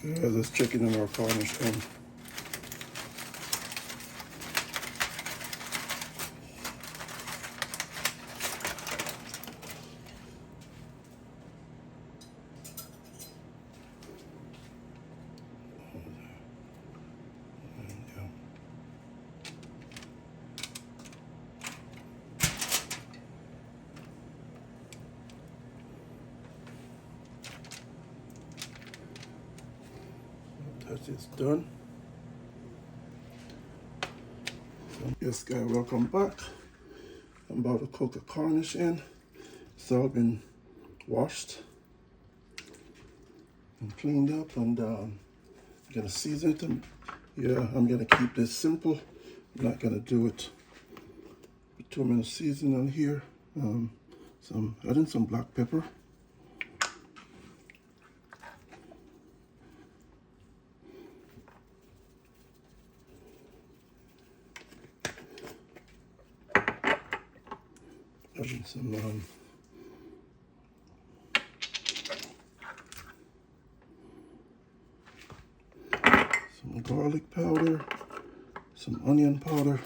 Yeah, let's check in on our Cornish hen. That is done. Yes, guys, welcome back. I'm about to cook a Cornish hen. It's all been washed and cleaned up, and I'm gonna season it. And yeah, I'm gonna keep this simple. I'm not gonna do it with too many seasoning on here. Adding some black pepper. Adding some garlic powder, some onion powder,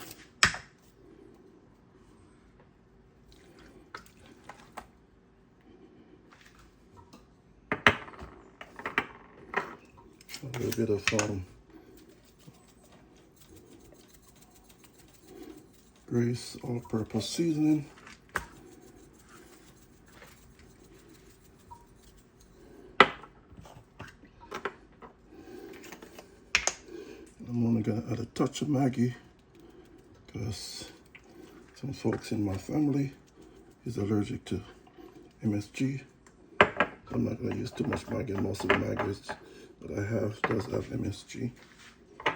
a little bit of Grace all-purpose seasoning. I'm only gonna add a touch of Maggi because some folks in my family is allergic to MSG. I'm not gonna use too much Maggi. Most of the Maggi that I have does have MSG. But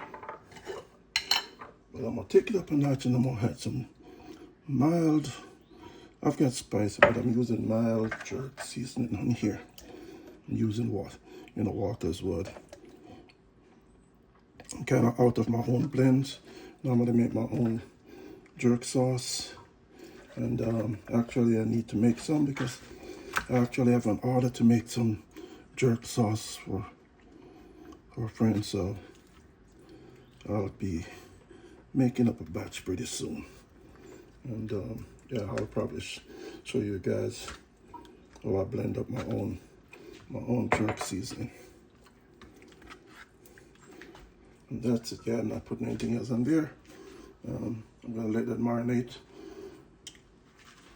I'm gonna take it up a notch, and I'm gonna add some mild, I've got spicy, but I'm using mild jerk seasoning on here. I'm using water as well. I'm kind of out of my own blends. Normally make my own jerk sauce, and actually I need to make some because I actually have an order to make some jerk sauce for a friend, so I'll be making up a batch pretty soon. And yeah, I'll probably show you guys how I blend up my own jerk seasoning. And that's it. Yeah, I'm not putting anything else on there. I'm gonna let that marinate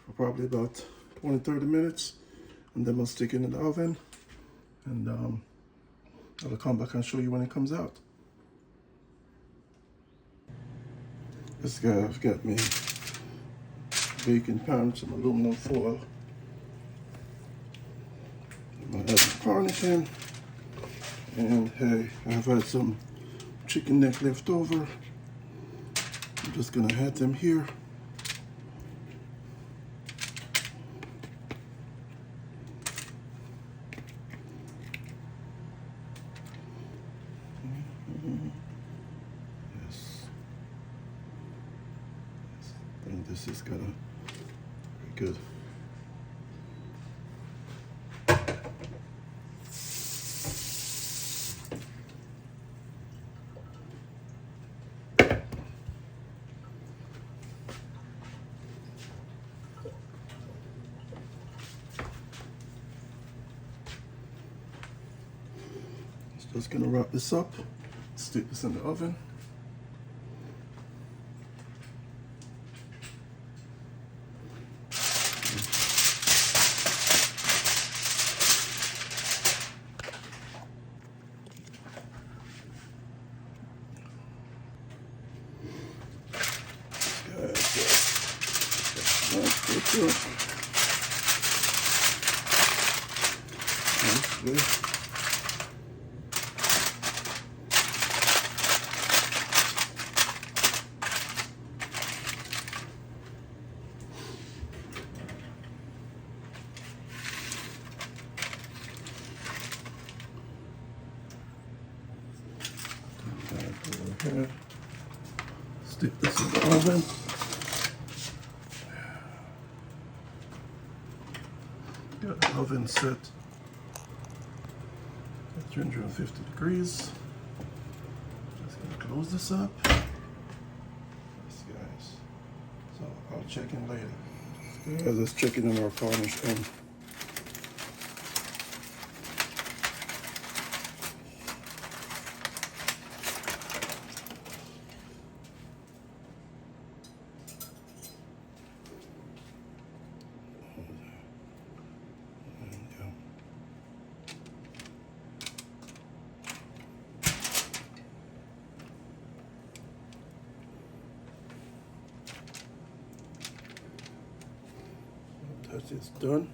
for probably about 20-30 minutes, and then we'll stick it in the oven, and I'll come back and show you when it comes out. This guy, I've got me baking pan, some aluminum foil. I'm gonna add the Cornish hen, and hey, I've had some chicken neck left over. I'm just gonna add them here. Yes. I think this is gonna be good. Just gonna wrap this up, stick this in the oven. Here. Stick this in the oven. Got the oven set at 350 degrees. Just gonna close this up. Yes, guys. So I'll check in later. Guys, let's check in on our Cornish hen. That is done.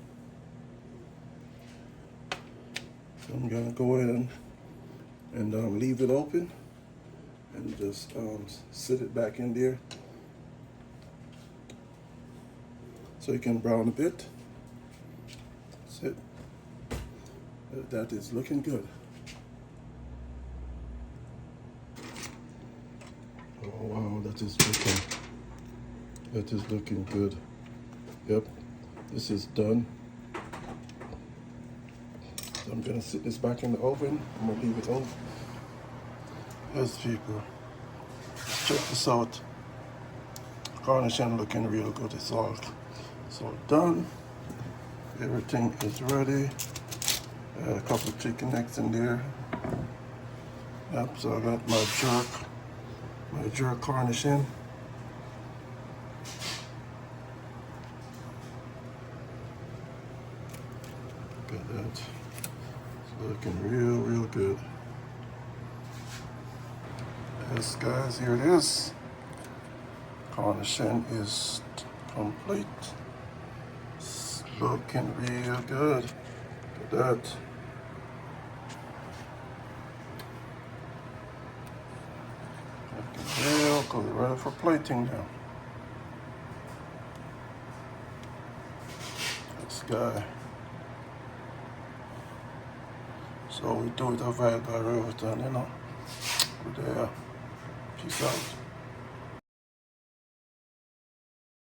So I'm gonna go ahead and leave it open and just sit it back in there so you can brown a bit. That's it. That is looking good. Oh wow, that is looking good. Yep. This is done. So I'm gonna sit this back in the oven. I'm gonna leave it on. Yes, people. Check this out. Cornish hen looking real good. It's all done. Everything is ready. A couple of chicken necks in there. Yep. So I got my jerk Cornish hen. Look at that. It's looking real good. Yes, guys, here it is. Cornish hen is complete. It's looking real good. Look at that. Looking real good. Ready for plating now. This guy. So we do it over at Riverton, you know. We're there. Peace out.